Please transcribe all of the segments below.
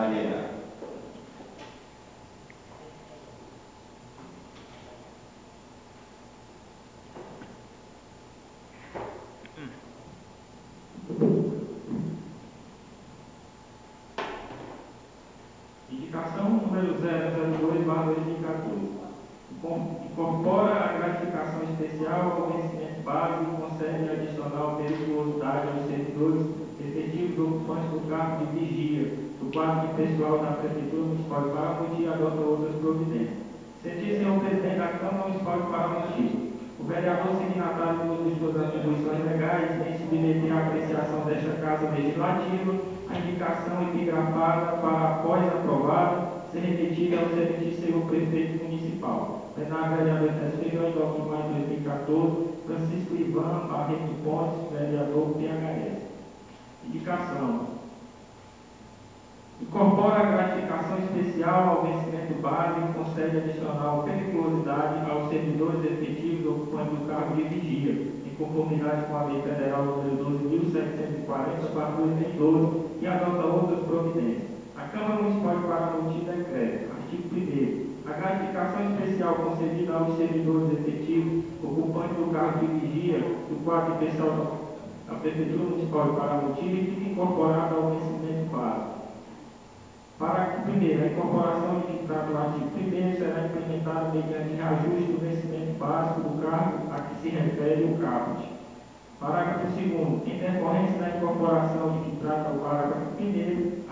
avaliará. Indicação número 002/2014. Incorpora a gratificação especial ao vencimento básico e concede adicional periculosidade aos servidores efetivos ocupantes do cargo de vigia do quadro de pessoal da Prefeitura Municipal de Paramonti e adota outras providências. Sentir-se o presidente da Câmara Municipal de Paramonti. O vereador signatário de suas atribuições legais vem submeter à apreciação desta Casa Legislativa a indicação epigrafada para, após aprovada, ser remetida ao excelentíssimo prefeito municipal. Plenário vereador Tesfeirão, em 9 de maio de 2014, Francisco Ivan Barreto Pontes, vereador PHS. Indicação. Incorpora a gratificação especial ao vencimento básico e concede adicional periculosidade aos servidores efetivos ocupantes do cargo de vigia, em conformidade com a Lei Federal nº 12.740/2012 e adota outras providências. A Câmara Municipal de Paramonti decreta, artigo 1º, a gratificação especial concedida aos servidores efetivos ocupantes do cargo de vigia do quadro pessoal da Prefeitura Municipal de Paramonti fica incorporada ao vencimento básico. Parágrafo 1º. A incorporação indicada no artigo 1º será implementada mediante reajuste do vencimento básico do cargo a que se refere o caput. Parágrafo 2º. Em decorrência da incorporação de que trata o parágrafo 1º,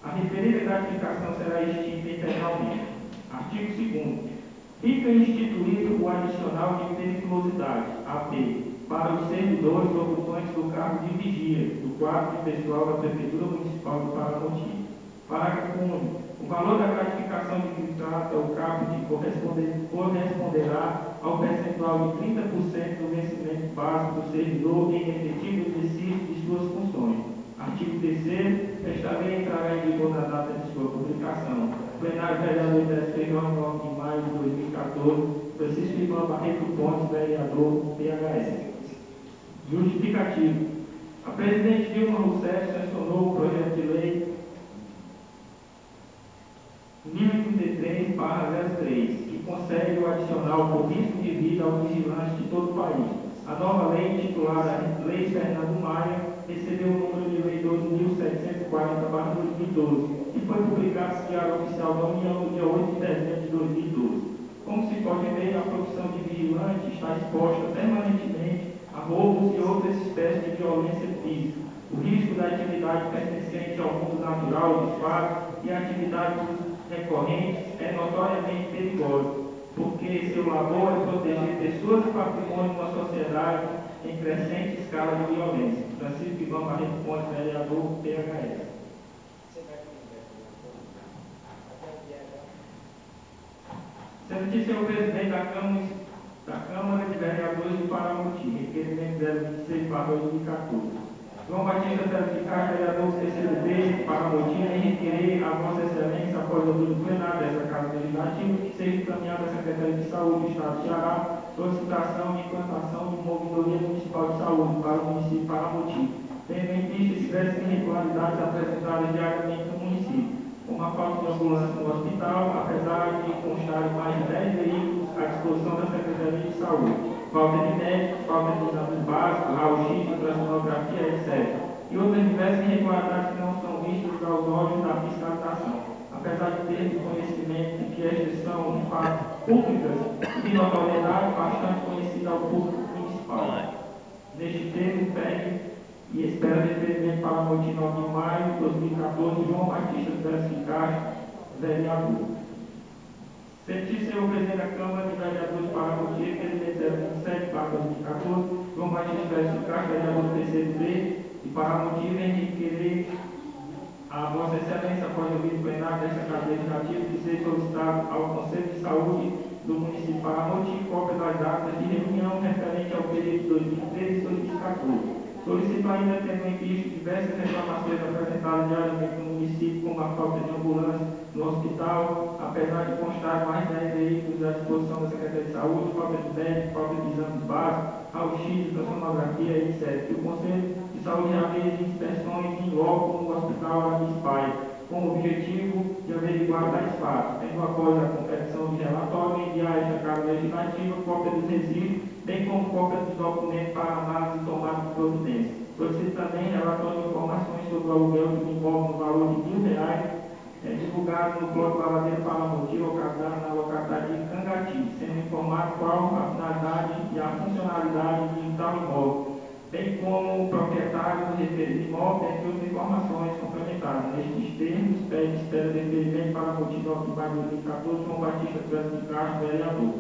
a referida gratificação será extinta integralmente. Artigo 2º. Fica instituído o adicional de periculosidade, AP, para os servidores ocupantes do cargo de vigia do quadro de pessoal da Prefeitura Municipal de Paramonti. Parágrafo 1º. O valor da gratificação de que trata o caput corresponderá ao percentual de 30% do vencimento básico do servidor em efetivo exercício de suas funções. Artigo 3º. Esta lei entrará em vigor na data de sua publicação. Plenário vereador Tesfeirão, 9 de maio de 2014, Francisco Ivan Barreto Pontes, vereador PHS. Justificativo. A presidente Dilma Rousseff sancionou o projeto de lei 1033/03, que concede o adicional por risco de vida aos vigilantes de todo o país. A nova lei, intitulada Lei Fernando Maia, recebeu o número de lei 12.740/2012 e foi publicada no Diário Oficial da União no dia 8 de dezembro de 2012. Como se pode ver, a profissão de vigilante está exposta permanentemente a roubos e outras espécies de violência física. O risco da atividade pertencente ao mundo natural dos fatos e atividades recorrentes é notoriamente perigoso, porque seu labor é proteger pessoas e patrimônio de uma sociedade em crescente escala de violência. Francisco Ivan Barreto Pontes, vereador PHS. Excelentíssimo presidente da Câmara de Vereadores de Paramonti, requerimento 026/2014. João Batista Certificado, vereador do PCdoB, Paramonti, em requerer a Vossa Excelência, após ouvir o plenário dessa Casa Legislativa, que seja encaminhada à Secretaria de Saúde do Estado do Ceará solicitação de implantação de uma ouvidoria municipal de saúde para o município de Paramonti, tendo em vista diversas irregularidades apresentadas diariamente no município, como a falta de ambulância no hospital, apesar de constarem mais de 10 veículos à disposição da Secretaria de Saúde, falta de médicos, falta de exames básicos, raio-x, ultrassonografia, etc. E outras diversas irregularidades que não são vistas aos olhos da fiscalização, apesar de termos conhecimento de que estas são, de fato, públicas e de notoriedade bastante conhecida ao público municipal. Neste termo, pede e espera referimento para a noite 9 de maio de 2014, João Batista Pérez Castro, vereador. Senhor presidente da Câmara de Vereadores de Paramonti, requerimento 027/2014, João Batista Pérez Castro, vereador do PCdoB de Paramonti, vem requerer a Vossa Excelência, após o vídeo plenário desta Casa Legislativa, que seja solicitado ao Conselho de Saúde do município de Paramonti cópia das datas de reunião referente ao período de 2013 e 2014. Solicito ainda, tendo em vista diversas reclamações apresentadas diariamente no município, como a falta de ambulância no hospital, apesar de constar mais de 10 veículos à disposição da Secretaria de Saúde, falta de médico, falta de exames básicos, raio-x, ultrassonografia, etc. E o Conselho de Saúde realiza inspeções em loco no Hospital Anis Pai, com o objetivo de averiguar tais fatos, tendo após a confecção de relatório, enviar a esta Casa Legislativa cópia dos registros, bem como cópia dos documentos para análise e tomada de providência. Solicito também relatório de informações sobre o aluguel de um imóvel no valor de R$ 1.000, divulgado no blog Lavadeiro Paramoti, localizado na localidade de Cangati, sendo informado qual a finalidade e a funcionalidade de tal imóvel, bem como o proprietário do referido imóvel, entre outras informações complementadas. Nestes termos, pede espera de referimento para o motivo de maio de 2014, João Batista Francisco de Castro, vereador.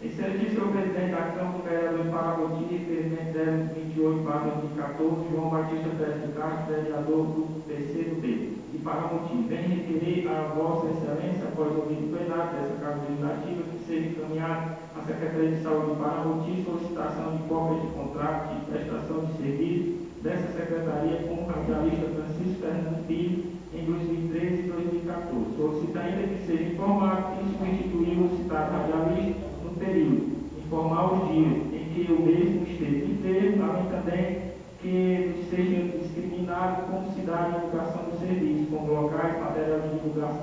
Excelentíssimo senhor presidente da Câmara do Vereador de Paramoti, referimento 028/2014, João Batista Francisco de Castro, vereador do terceiro B, de Paramoti. Vem requerer a Vossa Excelência, após ouvir o plenário dessa Casa Legislativa, que seja encaminhado à Secretaria de Saúde de Paramoti solicitação de cópia de contrato de prestação de serviço dessa Secretaria com o radialista Francisco Fernando Filho em 2013 e 2014. Solicita ainda que seja informado que substituiu o citado radialista no período, informar os dias em que o mesmo esteve de termo, além também que seja discriminado como se dá a divulgação do serviço, com locais, material de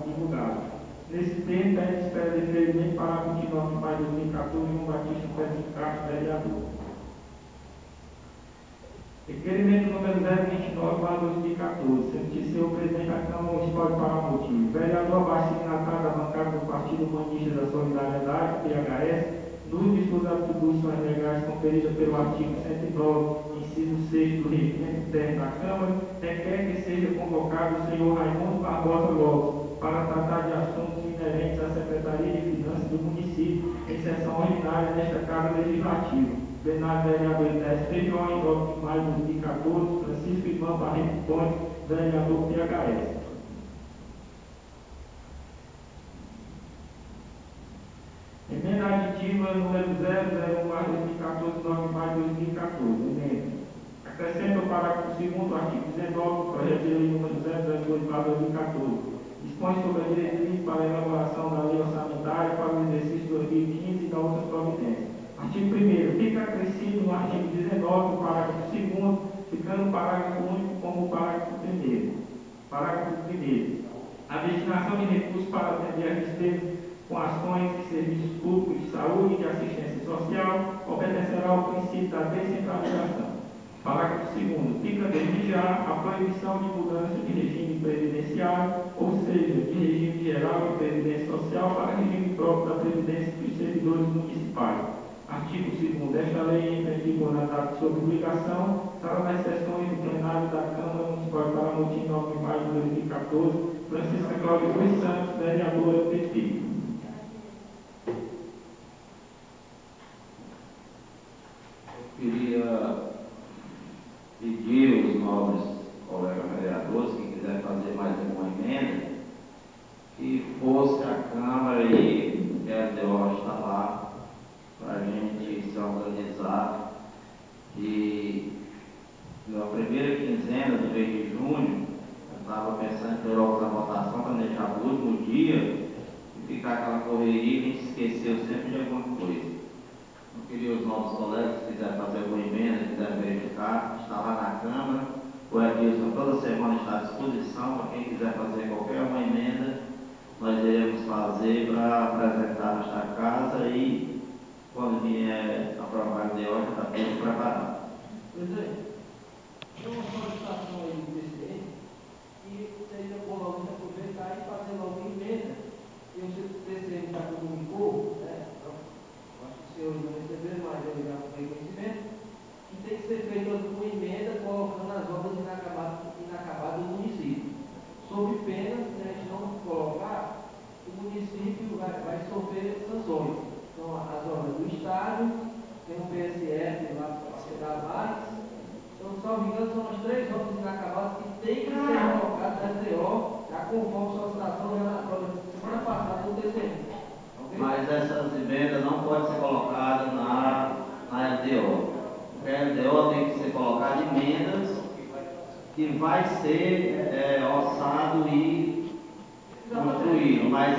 divulgado. Nesse tempo, pede espera de referimento para 29 de maio de 2014, João Batista Francisco Castro, vereador. Requerimento número 029/2014, sendo senhor presidente da Câmara Municipal de Paramoti, vereador abaixo signatário da bancada do Partido Humanista da Solidariedade, PHS, nos dispôs das atribuições legais conferidas pelo artigo 109, inciso 6 do regimento interno da Câmara, requer que seja convocado o senhor Raimundo Barbosa Lopes para tratar de assuntos inerentes à Secretaria de Finanças do município em sessão ordinária desta Casa Legislativa. Plenário vereador SPJ, em 9 de maio de 2014, Francisco Ivan Barreto Ponte, vereador PHS. Emenda aditiva número 001/2014, 9 de maio de 2014. Emenda. Acrescenta o parágrafo 2º do artigo 19 do projeto de lei número 002/2014. Dispõe sobre a diretriz para a elaboração da lei orçamentária para o exercício 2015 e da outras providências. Artigo 1º. Fica acrescido no artigo 19, o parágrafo 2º, ficando o parágrafo único como o parágrafo 1º. Parágrafo 1º. A destinação de recursos para atender as despesas com ações e serviços públicos de saúde e de assistência social obedecerá ao princípio da descentralização. Parágrafo 2º. Fica desde já a proibição de mudança de regime previdenciário, ou seja, de regime geral de previdência social para regime próprio da previdência dos servidores municipais. Artigo 2º. Desta lei entra em vigor na data de sua publicação, será nas sessões do plenário da Câmara Municipal de Paramoti, 9 de maio de 2014, Francisca Cláudia dos Santos, vereadora PT. Eu queria pedir aos nobres colegas vereadores, quem quiser fazer mais uma emenda, que fosse a Câmara e o LDO está lá, para a gente se organizar. E na primeira quinzena do mês de junho, eu estava pensando em colocar a votação, planejar o último dia e ficar aquela correria e a gente esqueceu sempre de alguma coisa. Eu queria os novos colegas, se quiserem fazer alguma emenda, se quiserem verificar, está lá na Câmara. O Edilson toda semana está à disposição para quem quiser fazer qualquer uma emenda, nós iremos fazer para apresentar nesta casa e quando vier aprovado de hoje, está tudo preparado. Presidente, tem uma solicitação aí do presidente que seria bom logo aproveitar e fazer logo emenda. E o presidente já comunicou, né? Acho que o senhor não recebeu, mas eu já tomei conhecimento, que tem que ser feita uma emenda colocando as obras inacabadas do município. Sob pena, se a gente não colocar, o município vai sofrer sanções. Então, as obras do estádio, tem um PSF lá para chegar mais. Então, se não me engano, são as 3 obras inacabadas que tem que ser colocadas na SDO, já conforme a solicitação já na prova de semana passada do TCM. Okay? Mas essas emendas não podem ser colocadas na LDO. Porque a LDO tem que ser colocada emendas que vai ser orçado e construído. Mas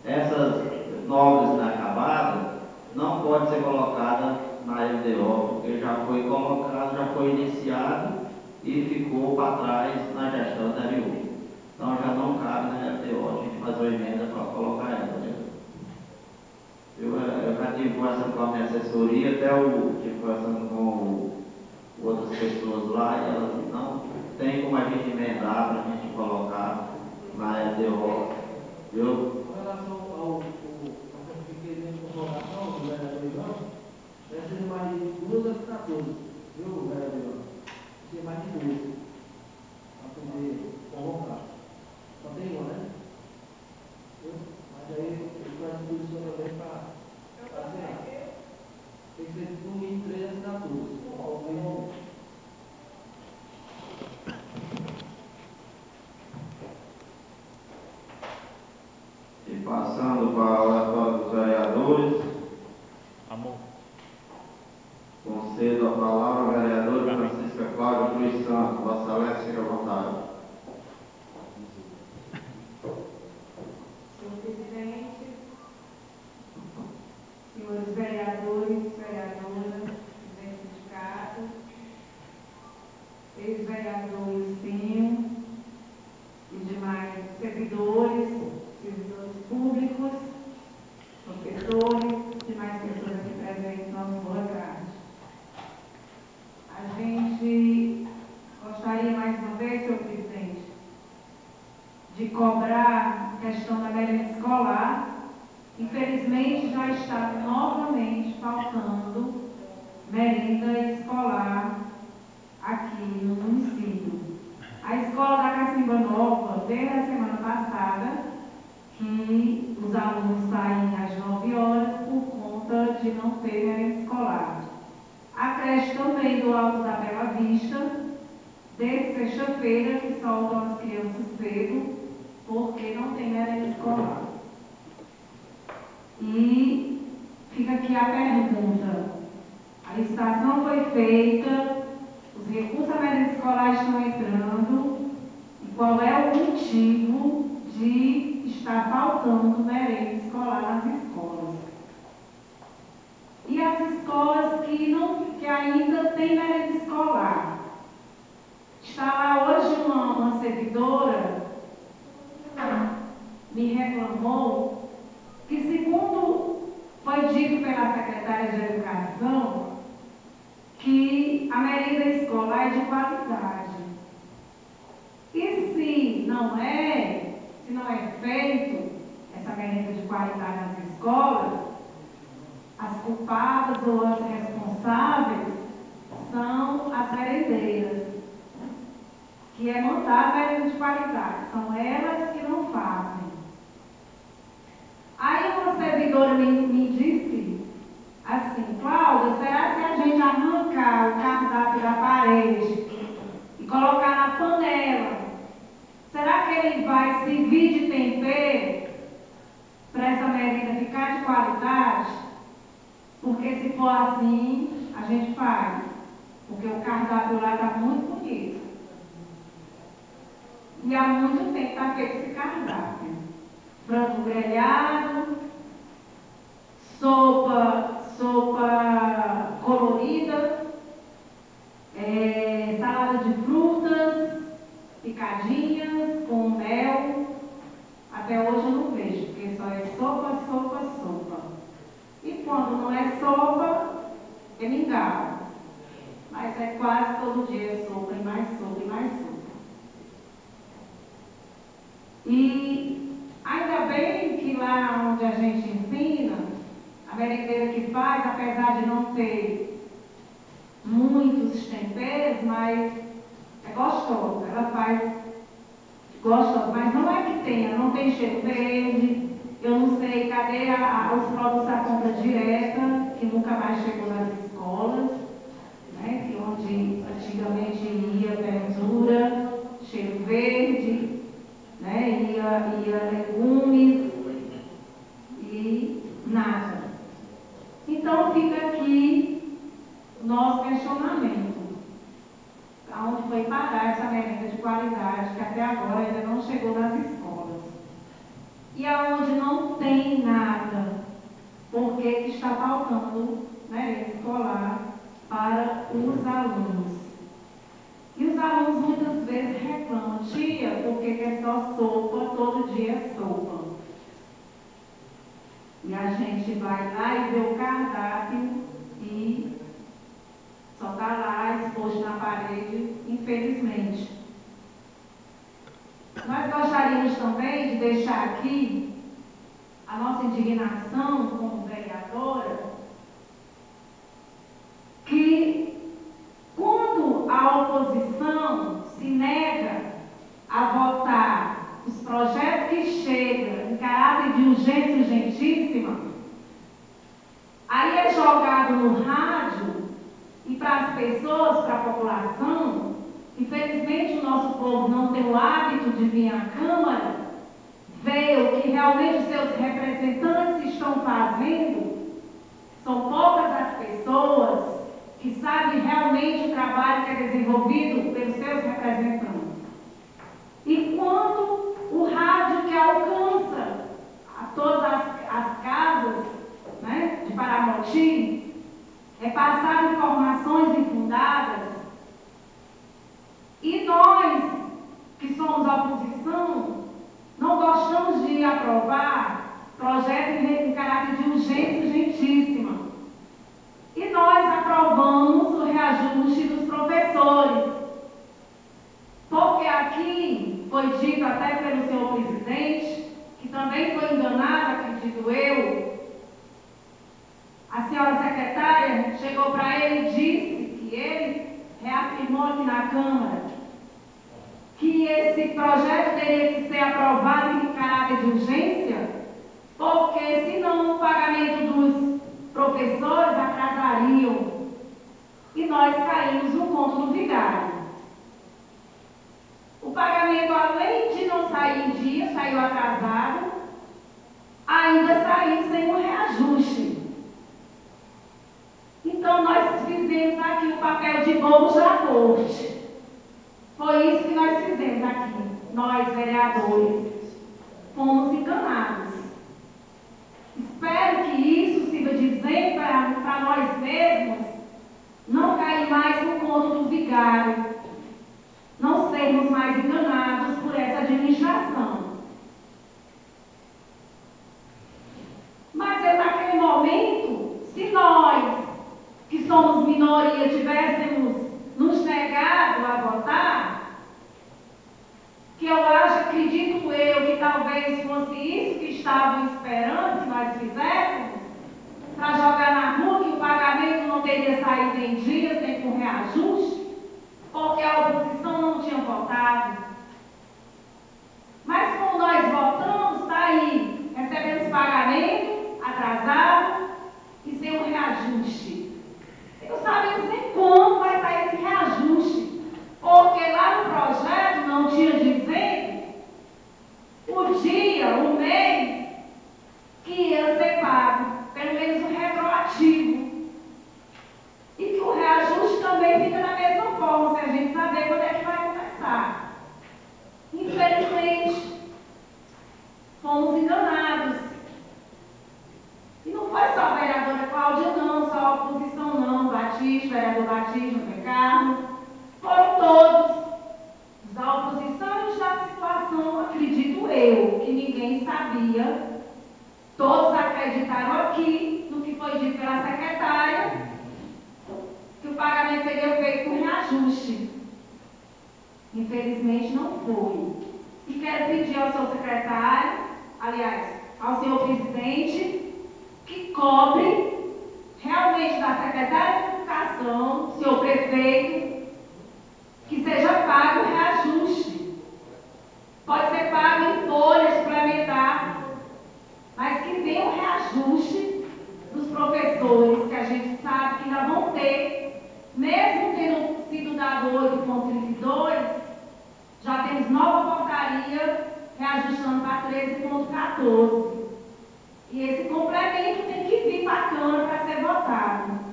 essas novas inacabadas não pode ser colocada na LDO, porque já foi colocado, já foi iniciado e ficou para trás na gestão anterior. Então já não cabe na LTO a gente fazer uma emenda para colocar ela, né? Eu já tive conversando com a minha assessoria, até eu tive conversando com outras pessoas lá, e elas dizem, não, tem como a gente emendar para a gente colocar na LTO, viu? Com relação ao requerimento de convocação do vereador Ivan, deve ser mais de 2 assinaturas, viu, vereador Ivan? Deve ser mais de 2 para poder convocar. Só tem uma, né? Viu? Mas aí eu faço disposição também para assinar. Tem que ser no mínimo 3 assinaturas. E passando para a oratória dos vereadores, Amor. concedo a palavra ao vereador Francisca Cláudia Cruz Santos. Vossa Excelência, fique à vontade. Senhor presidente, senhores vereadores, vereadoras, presidente do sindicato, ex-vereadores sim, e demais servidores públicos, professores, demais pessoas aqui presentes, nossa boa tarde. A gente gostaria mais uma vez, senhor presidente, de cobrar a questão da merenda escolar. Infelizmente, já está novamente faltando merenda escolar aqui no município. A escola da Cacimba Nova, desde a semana passada, que os alunos saem às 9 horas por conta de não ter merenda escolar. A creche também do Alto da Bela Vista, desde sexta-feira, que soltam as crianças cedo, porque não tem merenda escolar. E fica aqui a pergunta: a licitação foi feita, os recursos da merenda escolar estão entrando, e qual é o motivo de estar faltando merenda escolar nas escolas? E as escolas que ainda têm merenda escolar? Está lá hoje uma servidora me reclamou que, segundo foi dito pela secretária de Educação, que a merenda escolar é de qualidade. E se não é feito essa merenda de qualidade nas escolas, as culpadas ou as responsáveis são as merendeiras, que é mandar a merenda de qualidade. São elas que não fazem. Aí uma servidora me disse assim: Cláudia, será que se a gente arrancar o cardápio da parede e colocar na panela, será que ele vai servir de tempero para essa merenda ficar de qualidade? Porque se for assim, a gente faz. Porque o cardápio lá está muito bonito. E há muito tempo está feito esse cardápio. Frango grelhado, sopa colorida, salada de frutas, picadinhas, com mel. Até hoje eu não vejo, porque só é sopa. E quando não é sopa, é mingau. Mas é quase todo dia é sopa, e mais sopa, e mais sopa. E ainda bem que lá onde a gente ensina, a merendeira que faz, apesar de não ter muitos temperos, mas é gostosa. Ela faz gostosa, mas não é que tenha, não tem cheiro verde. Eu não sei cadê os produtos da compra direta, que nunca mais chegou nas escolas, né? Que onde antigamente ia verdura, cheiro verde, né? Ia legumes e nada. Então fica aqui o nosso questionamento. Aonde foi parar essa merenda de qualidade que até agora ainda não chegou nas escolas? E aonde não tem nada, por que está faltando merenda escolar para os alunos? E os alunos vai lá e vê o cardápio e só está lá exposto na parede, infelizmente. Nós gostaríamos também de deixar aqui a nossa indignação como vereadora, que quando a oposição se nega a votar os projetos que chegam em caráter de urgência urgentíssima, aí é jogado no rádio e para as pessoas, para a população. Infelizmente, o nosso povo não tem o hábito de vir à Câmara, ver o que realmente os seus representantes estão fazendo. São poucas as pessoas que sabem realmente o trabalho que é desenvolvido pelos seus representantes. E quando o rádio que alcança a todas as casas, né, de Paramoti, é passar informações infundadas, e nós, que somos a oposição, não gostamos de aprovar projetos em caráter de urgência urgentíssima. E nós aprovamos o reajuste dos professores. Porque aqui foi dito até pelo senhor presidente, que também foi enganado, acredito eu. A senhora secretária chegou para ele e disse que ele reafirmou aqui na Câmara que esse projeto teria que ser aprovado em caráter de urgência, porque senão o pagamento dos professores atrasariam. E nós caímos no conto do vigário. O pagamento, além de não sair em dia, saiu atrasado, ainda saiu sem um reajuste. Então nós fizemos aqui o papel de bobos da corte. Foi isso que nós fizemos aqui, nós vereadores. Fomos enganados. Espero que isso sirva de exemplo para nós mesmos não cair mais no conto do vigário, não sermos mais enganados por essa administração. Mas naquele momento, se nós, que somos minoria, tivéssemos nos negado a votar, que eu acho, acredito eu, que talvez fosse isso que estavam esperando que nós fizéssemos, para jogar na rua que o pagamento não teria saído em dias, nem com reajuste, porque a oposição não tinha votado. Mas como nós votamos, está aí, recebemos pagamento atrasado e sem um reajuste. Não sabemos nem como vai sair esse reajuste, porque lá no projeto não tinha dizendo o dia, o mês que ia ser pago, pelo menos o retroativo. E que o reajuste também fica da mesma forma, se a gente saber quando é que vai começar. Infelizmente, fomos enganados. E não foi só a vereadora Cláudia, não, só a oposição, não, Batista, vereador Batista, José Carlos, foram todos da oposição e os da situação, acredito eu, que ninguém sabia. Todos acreditaram aqui no que foi dito pela secretária, que o pagamento seria feito com reajuste. Infelizmente não foi. E quero pedir ao seu secretário, aliás, ao senhor presidente, que cobre realmente da secretária de Educação, senhor prefeito, que seja pago o reajuste. Pode ser pago em folha suplementar, mas que venha o reajuste dos professores, que a gente sabe que ainda vão ter, mesmo tendo sido dado 8,32, já temos nova portaria reajustando para 13,14. E esse complemento tem que vir para a Câmara para ser votado.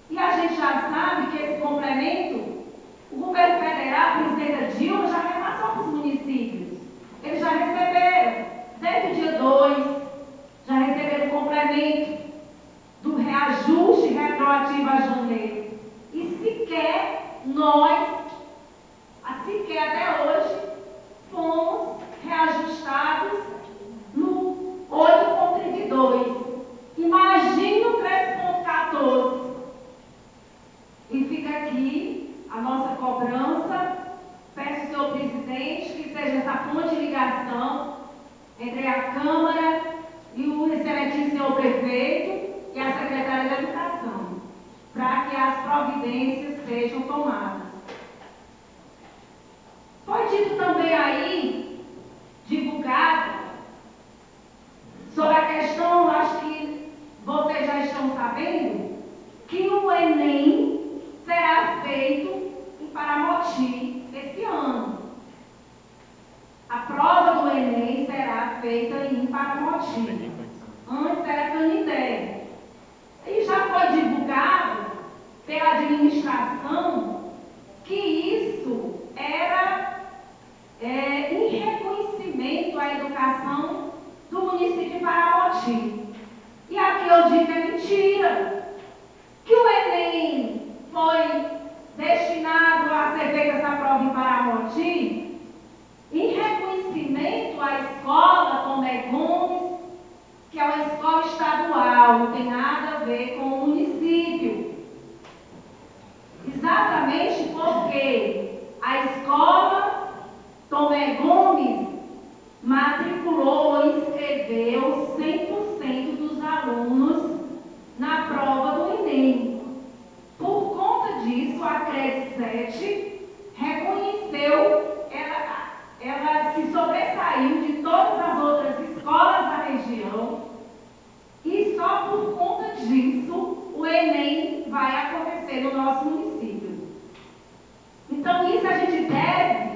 E a gente já sabe que esse complemento, o governo federal, a presidenta Dilma, já repassou para os municípios. Eles já receberam, desde o dia 2, já receberam o complemento do reajuste retroativo a janeiro. E sequer nós, sequer até hoje, fomos reajustados no 8,32. E mediação entre a Câmara e o excelentíssimo senhor prefeito e a secretária de Educação, para que as providências sejam tomadas. Foi dito também aí, divulgado, sobre a questão, acho que vocês já estão sabendo, que o Enem será feito em Paramoti esse ano. A prova do Enem será feita em Paramoti. Antes era Canindé. E já foi divulgado pela administração que isso era em reconhecimento à educação do município de Paramoti. E aqui eu digo que é mentira. Que o Enem foi destinado a ser feita essa prova em Paramoti em reconhecimento à escola Tomé Gomes, que é uma escola estadual, não tem nada a ver com o município. Exatamente porque a escola Tomé Gomes matriculou ou inscreveu 100% dos alunos na prova do Enem. Por conta disso, a CRED 7 reconheceu, ela se sobressaiu de todas as outras escolas da região e só por conta disso o Enem vai acontecer no nosso município. Então isso a gente deve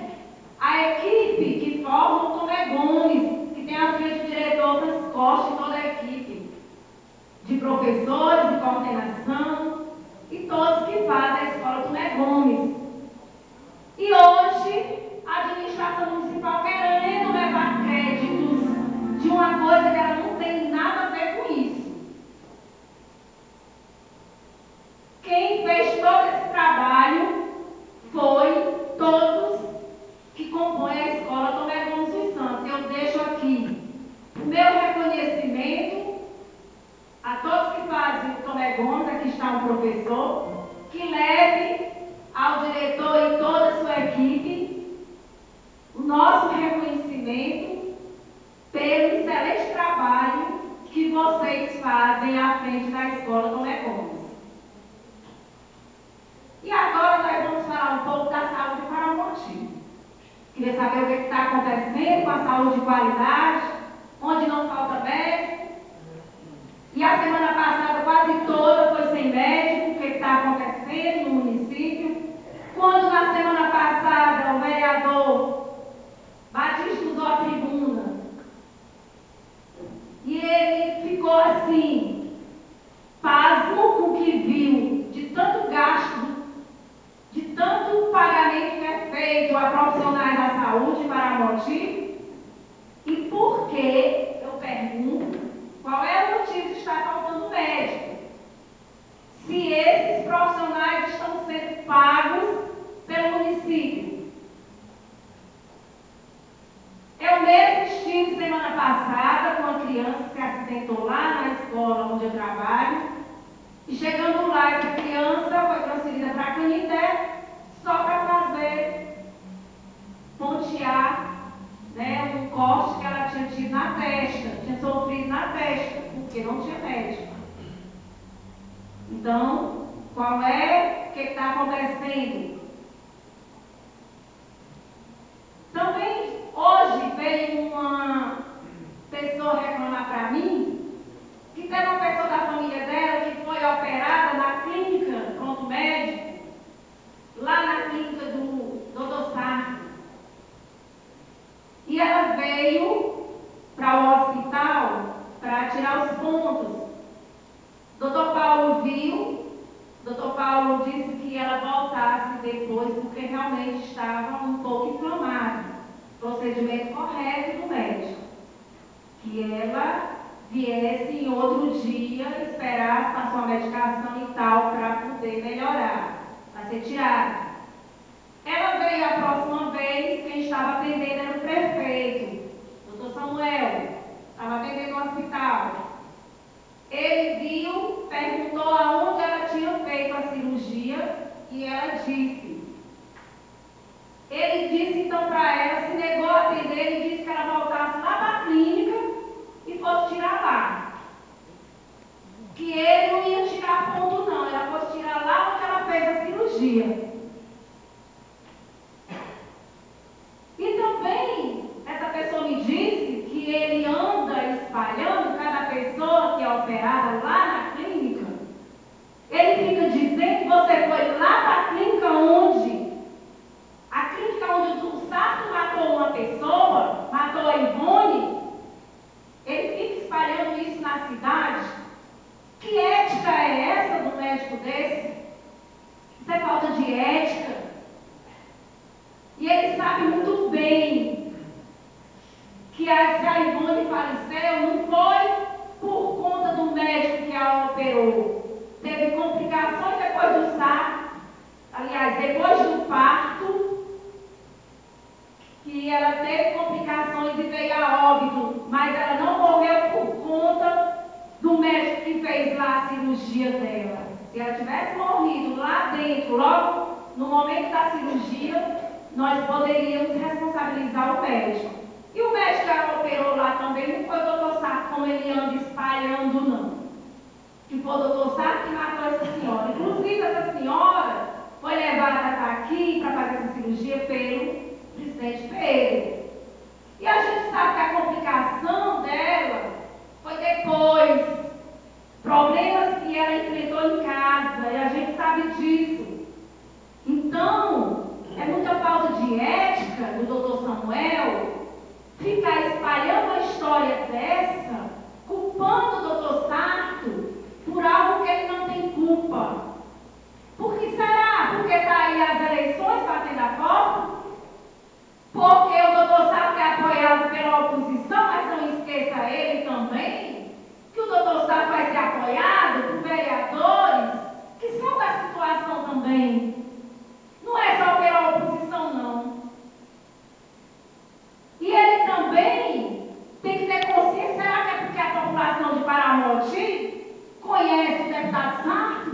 à equipe que forma o Tomé Gomes, que tem à frente o diretor Francisco Costa e toda a equipe de professores, de coordenação e todos que fazem a escola Tomé Gomes. E hoje a administração municipal querendo levar créditos de uma coisa que ela não tem nada a ver com isso. Quem fez todo esse trabalho foi todos que compõem a escola Tomé Gomes dos Santos. Eu deixo aqui o meu reconhecimento a todos que fazem o Tomé Gomes. Aqui está um professor que leve ao diretor e toda a sua equipe o nosso reconhecimento pelo excelente trabalho que vocês fazem à frente da escola Tomé Gomes. E agora nós vamos falar um pouco da saúde de Paramoti. Queria saber o que está acontecendo com a saúde de qualidade, onde não falta médico. E a semana passada quase toda foi sem médico, o que está acontecendo no município. Quando na semana passada o vereador Batista usou a tribuna e ele ficou assim, pasmo com o que viu, de tanto gasto, de tanto pagamento que é feito a profissionais da saúde para Paramoti. E por que, eu pergunto, qual é o motivo de estar faltando médico? Se esses profissionais estão sendo pagos pelo município. Eu mesmo estive semana passada com uma criança que se acidentou lá na escola onde eu trabalho. E chegando lá, essa criança foi transferida para Canindé só para fazer, pontear, né, um corte que ela tinha tido na testa, tinha sofrido na testa, porque não tinha médico. Então, qual é o que está acontecendo? Também, hoje, veio uma pessoa reclamar para mim que tem uma pessoa da família dela que foi operada na clínica Pronto Médico, lá na clínica do Dr. Sartre. E ela veio para o hospital para tirar os pontos. Dr. Paulo viu, Dr. Paulo disse que ela voltasse depois, porque realmente estava um pouco inflamado. Procedimento correto do médico. Que ela viesse em outro dia sabe muito bem que se a Ivone faleceu, não foi por conta do médico que a operou. Teve complicações depois do parto, aliás, depois do parto, que ela teve complicações e veio a óbito, mas ela não morreu por conta do médico que fez lá a cirurgia dela. Se ela tivesse morrido lá dentro, logo no momento da cirurgia, nós poderíamos responsabilizar o médico. E o médico que ela operou lá também não foi o doutor Sarto, como ele anda espalhando, não. Que foi o doutor Sarto que matou essa senhora. Inclusive, essa senhora foi levada aqui para fazer essa cirurgia pelo presidente Pedro. E a gente sabe que a complicação dela foi depois. Problemas que ela enfrentou em casa, e a gente sabe disso. Então, é muita falta de ética do doutor Samuel ficar espalhando uma história dessa, culpando o doutor Sarto por algo que ele não tem culpa. Por que será? Porque está aí as eleições batendo a porta? Porque o doutor Sarto é apoiado pela oposição, mas não esqueça ele também, que o doutor Sarto vai ser apoiado por vereadores que são da situação também. Não é só pela oposição, não. E ele também tem que ter consciência, será que é porque a população de Paramoti conhece o deputado Sarto?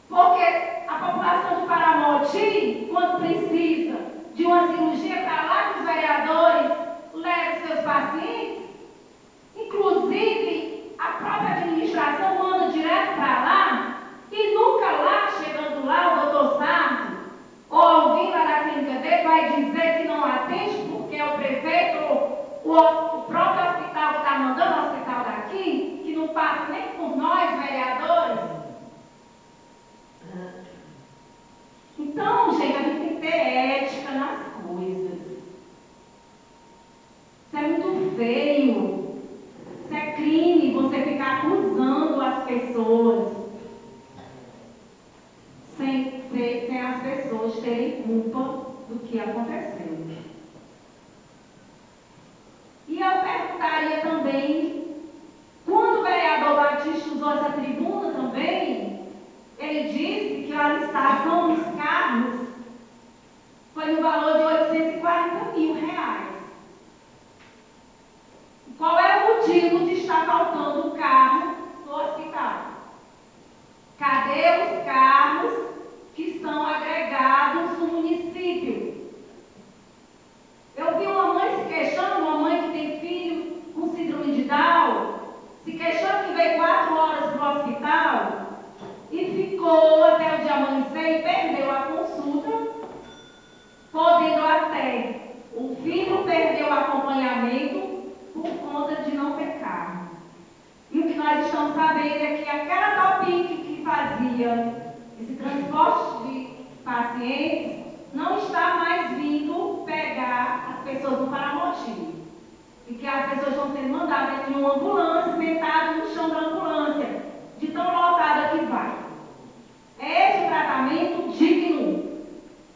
Porque a população de Paramoti, quando precisa de uma cirurgia para lá que os vereadores levam seus pacientes, inclusive a própria administração manda direto para lá, e nunca lá, chegando lá, o doutor Sarto, ou alguém lá da clínica dele vai dizer que não atende porque o prefeito, o próprio hospital que está mandando o hospital daqui, que não passa nem por nós, vereadores. Então, gente, a gente tem que ter ética nas coisas. Isso é muito feio. Isso é crime, você ficar acusando as pessoas sem as pessoas terem culpa do que aconteceu. E eu perguntaria também, quando o vereador Batista usou essa tribuna também, ele disse que a licitação dos carros foi no valor de R$840 mil. Qual é o motivo de estar faltando o carro no hospital? Cadê os carros que são agregados no município? Eu vi uma mãe se queixando, uma mãe que tem filho com síndrome de Down, se queixando que veio 4 horas para o hospital e ficou até o dia amanhecer e perdeu a consulta, podendo até o filho perdeu o acompanhamento por conta de não ter carro. E o que nós estamos sabendo é que aquela Topic que fazia esse transporte de pacientes não está mais vindo pegar as pessoas do Paramoti. E que as pessoas estão sendo mandadas em uma ambulância, sentadas no chão da ambulância, de tão lotada que vai. É esse o tratamento digno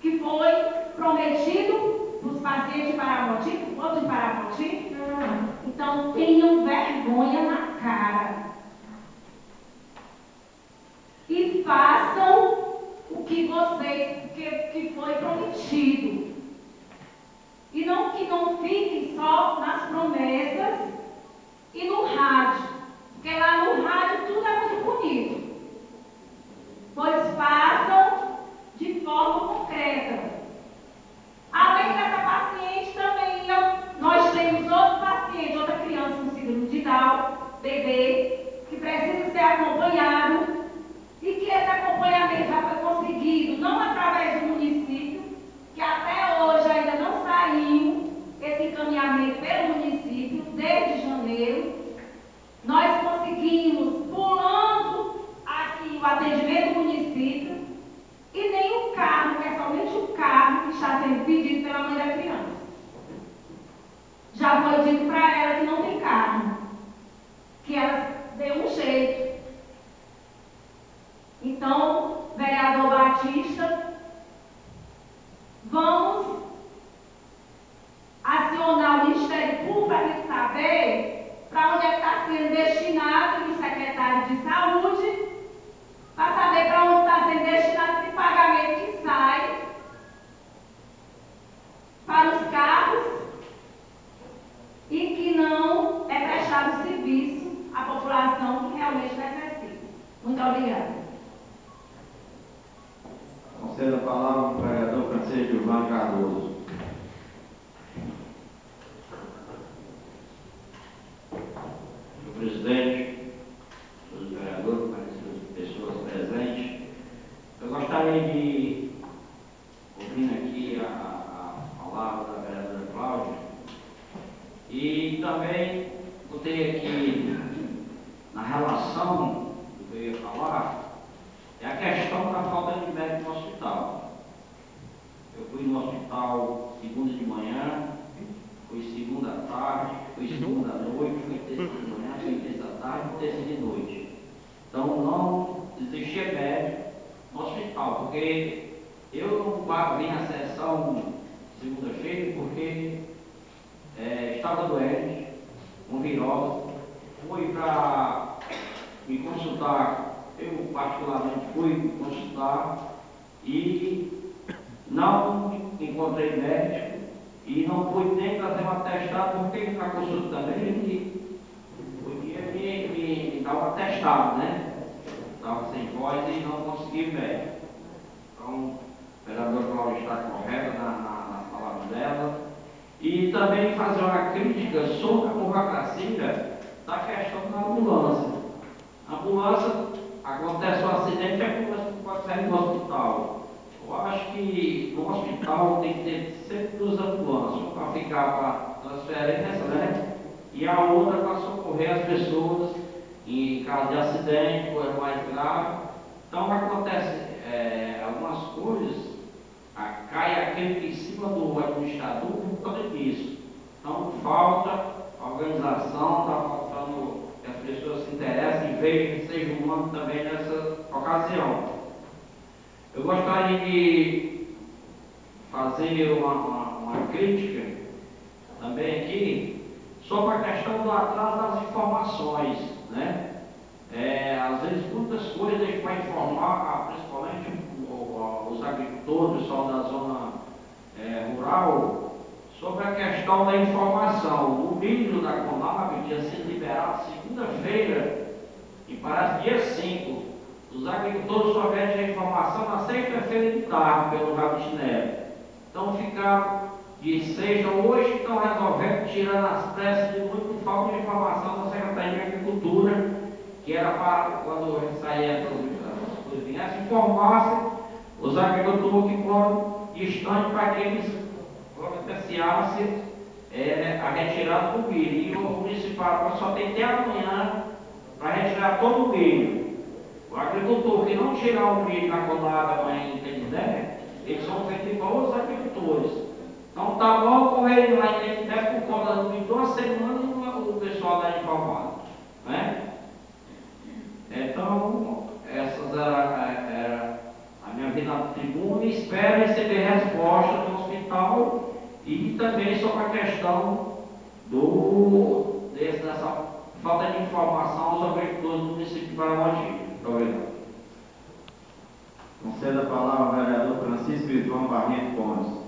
que foi prometido para os pacientes de Paramoti, para o povo de Paramoti? Então tenham vergonha na cara. E façam o que que foi prometido. E não que não fiquem só nas promessas e no rádio. Porque lá no rádio tudo é muito bonito. Pois façam de forma concreta. Além dessa paciente também, nós temos outro paciente, outra criança com síndrome de Down, bebê, que precisa ser acompanhado e que esse acompanhamento já foi conseguido, não através do município, que até hoje ainda não saiu esse encaminhamento pelo município, desde janeiro. Nós conseguimos, pulando aqui o atendimento do município, e nem o carro, que é somente o carro que está sendo pedido pela mãe da criança. Já foi dito para ela que não tem carro, que ela deu um jeito. Então, vereador Batista, vamos também botei aqui na relação do que eu ia falar, é a questão da falta de médico no hospital. Eu fui no hospital segunda de manhã, fui segunda à tarde, fui segunda à noite, fui terça de manhã, fui terça à tarde, fui terça de noite. Então não existia médico no hospital, porque eu não vim à sessão segunda-feira porque estava doente, com virose, fui para me consultar, eu particularmente fui me consultar e não encontrei médico e não pude nem fazer um atestado, porque na consulta também ele podia me dar um atestado, né? Estava sem voz e não consegui médico. Então, a vereadora Cláudia está correta nas palavras dela. E também fazer uma crítica sobre a burocracia da questão da ambulância. A ambulância, acontece um acidente, a ambulância não pode sair do hospital. Eu acho que no hospital tem que ter sempre duas ambulâncias, uma para ficar para transferência, né? E a outra para socorrer as pessoas em caso de acidente, coisa mais grave. Então acontece algumas coisas, cai aquele em cima do administrador por causa disso. Então falta organização, está faltando que as pessoas se interessem e vejam que seja humano também nessa ocasião. Eu gostaria de fazer uma crítica também aqui sobre a questão do atraso das informações, né? Às vezes muitas coisas a gente vai informar, principalmente os agricultores, o pessoal da zona rural, sobre a questão da informação. O milho da Conab tinha sido liberado segunda-feira e parece dia 5. Os agricultores só pedem a informação na sexta-feira de tarde pelo Rabo de Chinelo. Então ficaram de sexta hoje, estão resolvendo, tirando as pressas de muita falta de informação da Secretaria de Agricultura, que era para, quando saía as coisas viessem, informassem os agricultores que moram distantes para que eles providenciassem a retirada do milho. E o municipal só tem até amanhã para retirar todo o milho. O agricultor que não tirar o milho na colada amanhã em Tendé, eles são feitos igual os agricultores. Então tá bom correr lá em Tendé por conta do milho 2 semanas o pessoal da informado, né? Então, essas era a minha vida na tribuna, e espero receber resposta do hospital e também sobre a questão dessa falta de informação aos agricultores do município de Paramotim. Muito obrigado. Conceda a palavra ao vereador Francisco João Barreto Gomes.